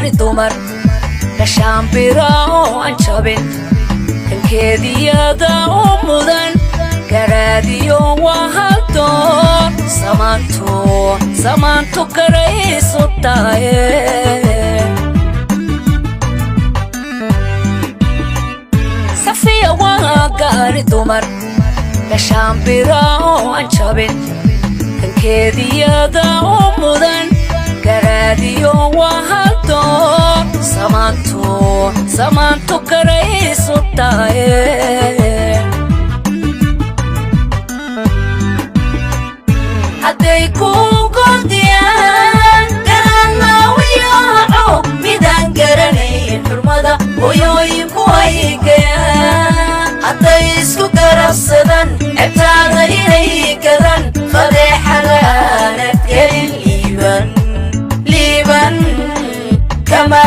gaari dumar gashaan birao aan jabin kankeediyada u mudan garaadiyo waa hal door samaantu garaysu tahaye safiya waa gaari dumar gashaan birao aan jabin kankeediyada u mudan garaadiyo waa hal door samaantu garaysu tahaye hadday ku gondiyaan garanaawiyaco midaan garanayn xurmada hooyooyinku haygayaan hadday isku garabsadan cebtaada inay gadan fadeexadaanad gelin liiban kama